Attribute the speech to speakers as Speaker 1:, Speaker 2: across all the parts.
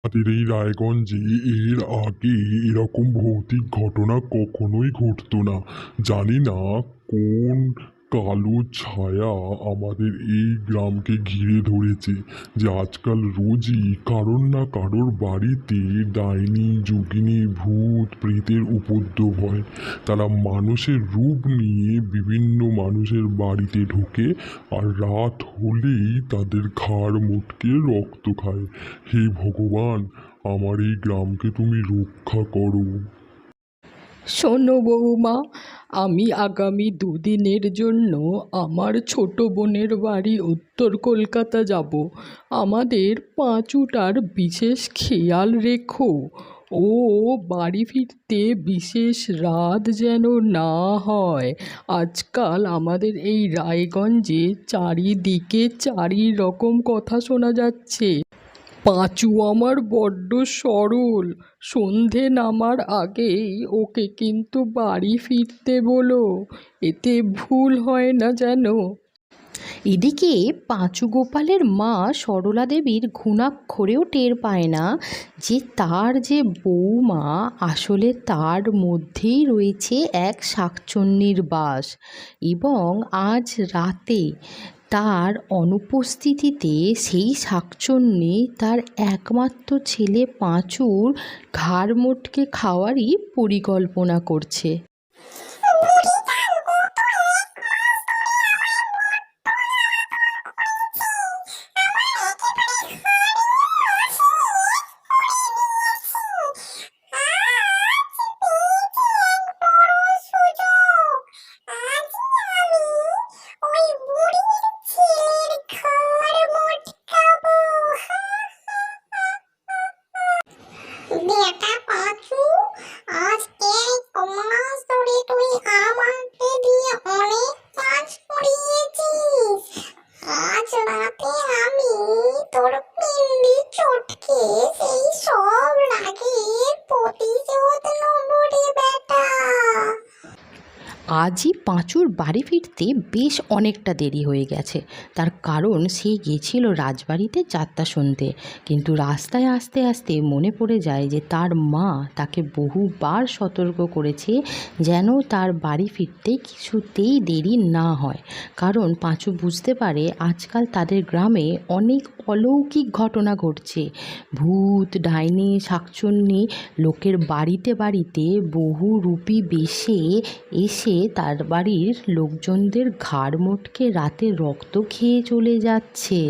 Speaker 1: আমাদের এই রায়গঞ্জে এর আগে এরকম ভৌতিক ঘটনা কখনোই ঘটতো না। জানি না কোন কালো ছায়া আমাদের এই গ্রামকে ঘিরে ধরেছে, যে আজকাল রোজই কারোর না কারোর বাড়িতে ডাইনি যোগিনী ভূত প্রেতের উপদ্রব হয়। তারা মানুষের রূপ নিয়ে বিভিন্ন মানুষের বাড়িতে ঢোকে, আর রাত হলেই তাদের ঘাড় মোটকে রক্ত খায়। হে ভগবান, আমার এই গ্রামকে তুমি রক্ষা করো।
Speaker 2: শোনো বৌমা, আমি আগামী দুদিনের জন্য আমার ছোট বোনের বাড়ি উত্তর কলকাতা যাব। আমাদের পাঁচুটার বিশেষ খেয়াল রেখো। ও বাড়ি ফিরতে বিশেষ রাত যেন না হয়। আজকাল আমাদের এই রায়গঞ্জে চারিদিকে চারি রকম কথা শোনা যাচ্ছে। পাঁচু আমার বড্ড সরল, সন্ধে নামার আগেই ওকে কিন্তু বাড়ি ফিরতে বলো, এতে ভুল হয় না যেন।
Speaker 3: এদিকে পাঁচু গোপালের মা সরলা দেবীর ঘুণাক্ষরেও টের পায় না যে তার যে বৌমা, আসলে তার মধ্যেই রয়েছে এক শাকচুন্নির বাস। এবং আজ রাতে তার অনুপস্থিতিতে সেই শাকচুন্নি তার একমাত্র ছেলে পাঁচুর ঘাড় মোটকে খাওয়ারই পরিকল্পনা করছে।
Speaker 4: বেটা পাঁচু, আজ এক মাস ধরে তুই আমাকে দিয়ে অনেক কাজ করিয়েছিস। আজ রাতে আমি তোর পিন্ডি চটকে সেই সব রাগের প্রতিশোধ নেব রে বেটা।
Speaker 3: আজই পাঁচুর বাড়ি ফিরতে বেশ অনেকটা দেরি হয়ে গেছে। তার কারণ সে গেছিল রাজবাড়িতে যাত্রা শুনতে, কিন্তু রাস্তায় আসতে আসতে মনে পড়ে যায় যে তার মা তাকে বহুবার সতর্ক করেছে যেন তার বাড়ি ফিরতে কিছুতেই দেরি না হয়। কারণ পাঁচু বুঝতে পারে আজকাল তাদের গ্রামে অনেক অলৌকিক ঘটনা ঘটছে। ভূত, ডাইনি, শাকচুন্নি লোকের বাড়িতে বাড়িতে বহু রূপী বেশে এসে তার বাড়ির লোকজনদের ঘাড় মোটকে রাতে রক্ত খেয়ে চলে যাচ্ছে।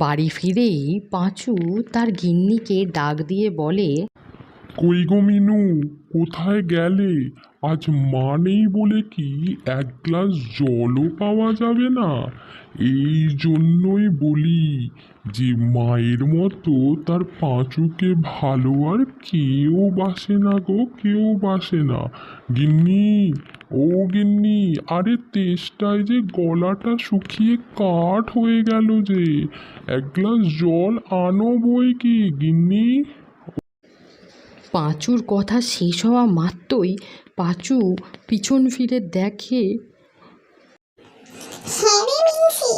Speaker 3: বাড়ি ফিরেই পাঁচু তার গিন্নিকে ডাক দিয়ে বলে,
Speaker 1: কই গো মিনু, কোথায় গেলে? আজ মা নেই বলে কি এক গ্লাস জলও পাওয়া যাবে না? এই জন্যই বলি যে মায়ের মতো তার পাঁচুকে ভালো আর কেউ বাসে না গো, কেউ বাসে না। গিন্নি, ও গিন্নি, আরে তেষ্টায় যে গলাটা শুকিয়ে কাঠ হয়ে গেল যে, এক গ্লাস জল আনো বই কি গিন্নি।
Speaker 3: পাঁচুর কথা শেষ হওয়া মাত্রই পাঁচু পিছন ফিরে দেখে
Speaker 4: হ্যাঁ রে মিনসি,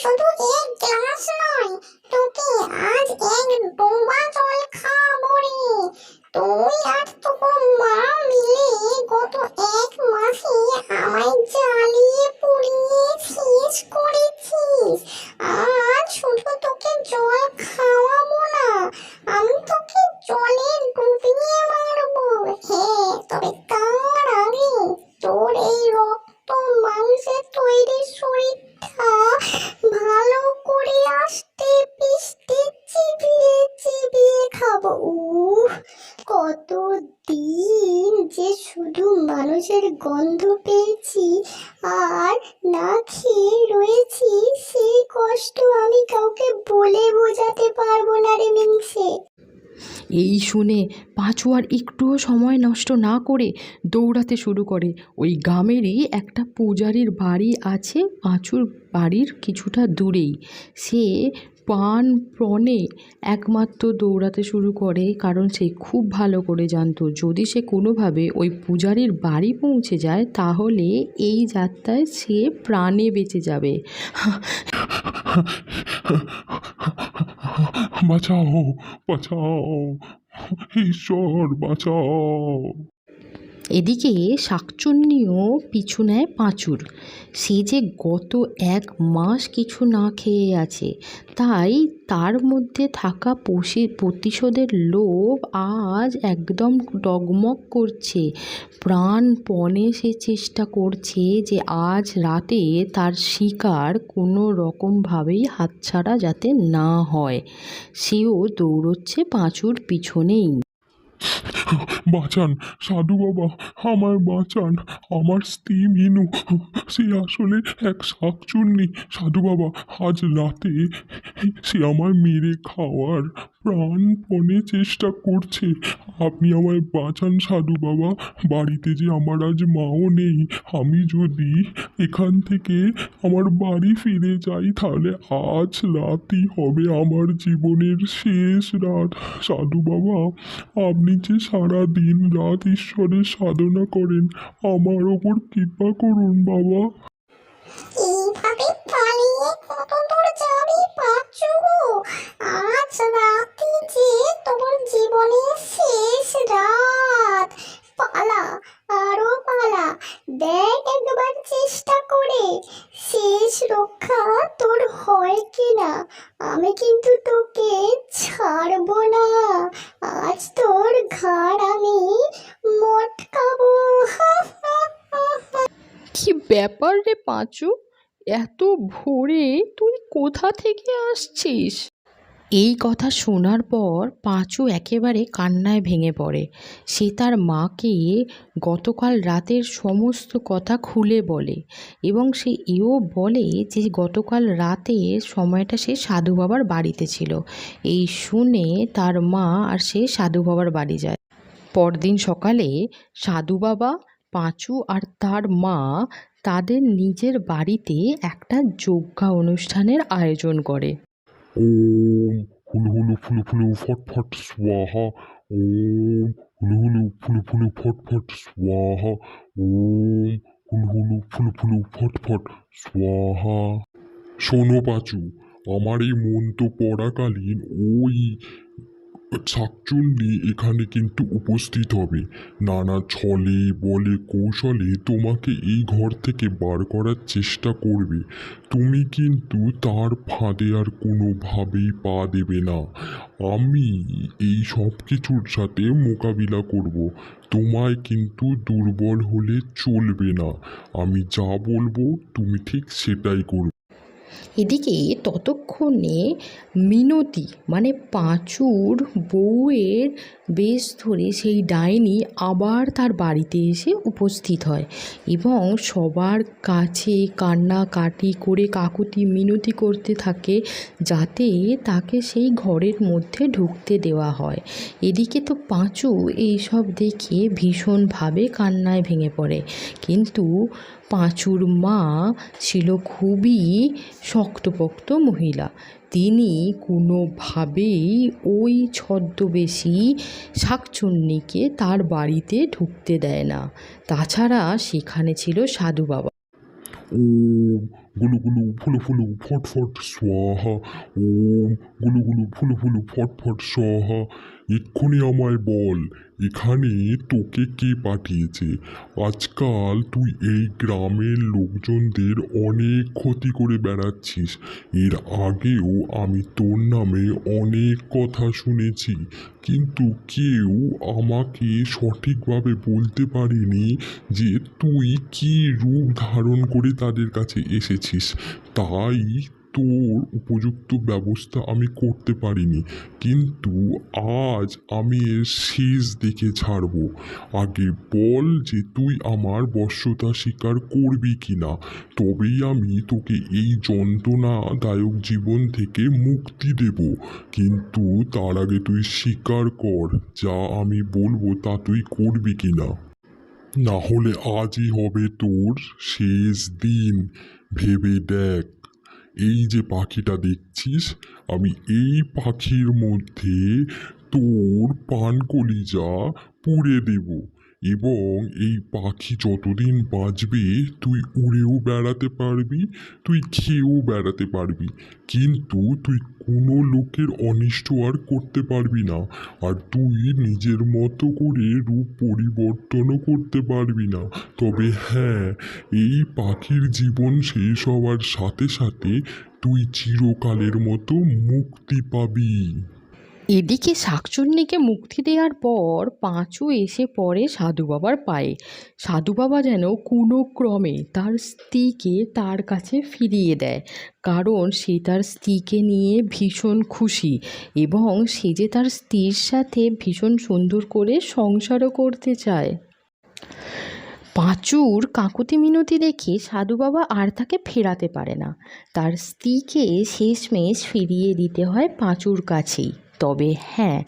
Speaker 4: শুধু এক গ্লাস নয়, তোকে আজ এক ডোবা জল খাওয়াবো রে। তুই আর তোর মা মিলে গত এক মাসে আমায় জ্বালিয়ে পুড়িয়ে শেষ করেছিস। আজ শুধু তোকে জল খাওয়াবো না, আমি তোকে জলে ডুবিয়ে মারবো। হ্যাঁ, তবে তার আগে তোর এই রক্ত মাংসের তৈরি শরীরটা ভালো করে আস্তে পিস্তে চিবিয়ে চিবিয়ে খাবো। কত দিন যে শুধু মানুষের গন্ধ পেয়েছি আর না খেয়ে রয়েছি, সেই কষ্ট আমি কাউকে বলে বোঝাতে পারবো না রে মিনসে।
Speaker 3: এই শুনে পাঁচু আর একটুও সময় নষ্ট না করে দৌড়াতে শুরু করে। ওই গ্রামেরই একটা পূজারীর বাড়ি আছে পাঁচুর বাড়ির কিছুটা দূরেই। সে প্রাণপণে একমাত্র দৌড়াতে শুরু করে, কারণ সে খুব ভালো করে জানতো যদি সে কোনোভাবে ওই পূজারীর বাড়ি পৌঁছে যায় তাহলে এই যাত্রায় সে প্রাণে বেঁচে যাবে।
Speaker 1: বাঁচাও, বাঁচাও, ঈশ্বর বাঁচাও।
Speaker 3: এদিকে শাকচুন্নিও পিছু নেয় পাঁচুর। সে যে গত 1 মাস কিছু না খেয়ে আছে, তাই তার মধ্যে থাকা প্রতিশোধের লোভ আজ একদম ডগমগ করছে। প্রাণপণে সে চেষ্টা করছে যে আজ রাতে তার শিকার কোনো রকমভাবেই হাতছাড়া যাতে না হয়। সেও দৌড়চ্ছে পাঁচুর পিছনেই।
Speaker 1: বাঁচান সাধু বাবা, আমায় বাঁচান। আমার স্ত্রী মিনু, সে আসলে এক শাকচুন্নি। সাধু বাবা, আজ রাতে সে আমায় মেরে খাওয়ার প্রাণপণে চেষ্টা করছে। আপনি আমায় বাঁচান সাধু বাবা। বাড়িতে যে আমার আজ মাও নেই। আমি যদি এখান থেকে আমার বাড়ি ফিরে যাই, তাহলে আজ রাতই হবে আমার জীবনের শেষ রাত। সাধু বাবা, আপনি যে সারা দিন রাত ঈশ্বরের সাধনা করেন, আমার ওপর কৃপা করুন বাবা।
Speaker 4: এইভাবে পালিয়ে কত দূর যাবি পাঁচু? আজ রাতে যে তোর জীবনের শেষ রাত। পালা, আরো পালা। দেখ একবার চেষ্টা করে শেষ রক্ষা তোর হয় কিনা। আমি কিন্তু তোকে ছাড়বো না। আজ তোর ঘাড় আমি মটকাবো।
Speaker 2: কি ব্যাপার রে পাঁচু, এত ভোরে তুই কোথা থেকে আসছিস?
Speaker 3: এই কথা শোনার পর পাঁচু একেবারে কান্নায় ভেঙে পড়ে। সে তার মাকে গতকাল রাতের সমস্ত কথা খুলে বলে এবং সে এও বলে যে গতকাল রাতে সময়টা সে সাধু বাবার বাড়িতে ছিল। এই শুনে তার মা আর সে সাধু বাবার বাড়ি যায়। পরদিন সকালে সাধু বাবা, পাঁচু আর তার মা তাদের নিজের বাড়িতে একটা যজ্ঞা অনুষ্ঠানের আয়োজন করে।
Speaker 1: ওম হুলু হুলু ফুলু ফুলু ফটফট স্বাহা। ওম হুলু হুলু ফুলু ফুলু ফটফট স্বাহা। ওম হুলু হুলু ফুলু ফুলু ফটফট স্বাহা। শোনো পাঁচু, আমার এই মন্ত্র পড়াকালীন ওই শাকচুন্নি এখানে কিন্তু উপস্থিত হবে। নানা ছলে বলে কৌশলে তোমাকে এই ঘর থেকে বার করার চেষ্টা করবে। তুমি কিন্তু তার ফাঁদে আর কোনোভাবেই পা দেবে না। আমি এই সব কিছুর সাথে মোকাবিলা করব। তোমায় কিন্তু দুর্বল হলে চলবে না। আমি যা বলবো তুমি ঠিক সেটাই করবে।
Speaker 3: এদিকে ততক্ষণে মিনতি মানে পাঁচুর বউয়ের বেশ ধরে সেই ডাইনি আবার তার বাড়িতে এসে উপস্থিত হয় এবং সবার কাছে কান্নাকাটি করে কাকুতি মিনতি করতে থাকে যাতে তাকে সেই ঘরের মধ্যে ঢুকতে দেওয়া হয়। এদিকে তো পাঁচু এইসব দেখে ভীষণভাবে কান্নায় ভেঙে পড়ে, কিন্তু পাঁচুর মা ছিল খুবই শক্তপোক্ত মহিলা। তিনি কোনোভাবেই ওই ছদ্মবেশী শাকচুন্নিকে তার বাড়িতে ঢুকতে দেয় না। তাছাড়া সেখানে ছিল সাধু বাবা।
Speaker 1: ওম গুলু গুলু ফুলু ফুলু ফটফট স্বাহা। ওম গুলু গুলু ফুলু ফুলু ফটফট স্বাহা। এক্ষুনি আমায় বল, এখানে তোকে কে পাঠিয়েছে? আজকাল তুই এই গ্রামের লোকজনদের অনেক ক্ষতি করে বেড়াচ্ছিস। এর আগেও আমি তোর নামে অনেক কথা শুনেছি, কিন্তু কেউ আমাকে সঠিকভাবে বলতে পারেনি যে তুই কী রূপ ধারণ করে তাদের কাছে এসেছিস। তাই তোর উপযুক্ত ব্যবস্থা আমি করতে পারিনি, কিন্তু আজ আমি এর শেষ দেখে ছাড়ব। আগে বল যে তুই আমার বশ্যতা স্বীকার করবি কিনা, তবেই আমি তোকে এই যন্ত্রণাদায়ক জীবন থেকে মুক্তি দেব। কিন্তু তার আগে তুই স্বীকার কর, যা আমি বলবো তা তুই করবি কিনা। না হলে আজই হবে তোর শেষ দিন। ভেবে দেখ, এই যে পাখিটা দেখছিস, আমি এই পাখির মধ্যে তোর পানকলিজা পুড়ে দেব। এবং এই পাখি যতদিন বাঁচবে তুই উড়েও বেড়াতে পারবি, তুই খেয়েও বেড়াতে পারবি, কিন্তু তুই কোনো লোকের অনিষ্ট আর করতে পারবি না। আর তুই নিজের মতো করে রূপ পরিবর্তনও করতে পারবি না। তবে হ্যাঁ, এই পাখির জীবন শেষ হওয়ার সাথে সাথে তুই চিরকালের মতো মুক্তি পাবি।
Speaker 3: এদিকে শাকচুন্নিকে মুক্তি দেওয়ার পর পাঁচু এসে পড়ে সাধু বাবার পায়ে। সাধু বাবা যেন কোনো ক্রমে তার স্ত্রীকে তার কাছে ফিরিয়ে দেয়, কারণ সে তার স্ত্রীকে নিয়ে ভীষণ খুশি এবং সে যে তার স্ত্রীর সাথে ভীষণ সুন্দর করে সংসারও করতে চায়। পাঁচুর কাকুতি মিনতি দেখে সাধু বাবা আর তাকে ফেরাতে পারে না। তার স্ত্রীকে শেষমেশ ফিরিয়ে দিতে হয় পাঁচুর কাছেই। তবে হ্যাঁ,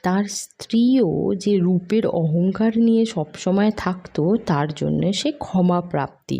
Speaker 3: তার স্ত্রীও যে রূপের অহংকার নিয়ে সবসময় থাকতো, তার জন্য সে ক্ষমা প্রাপ্তি।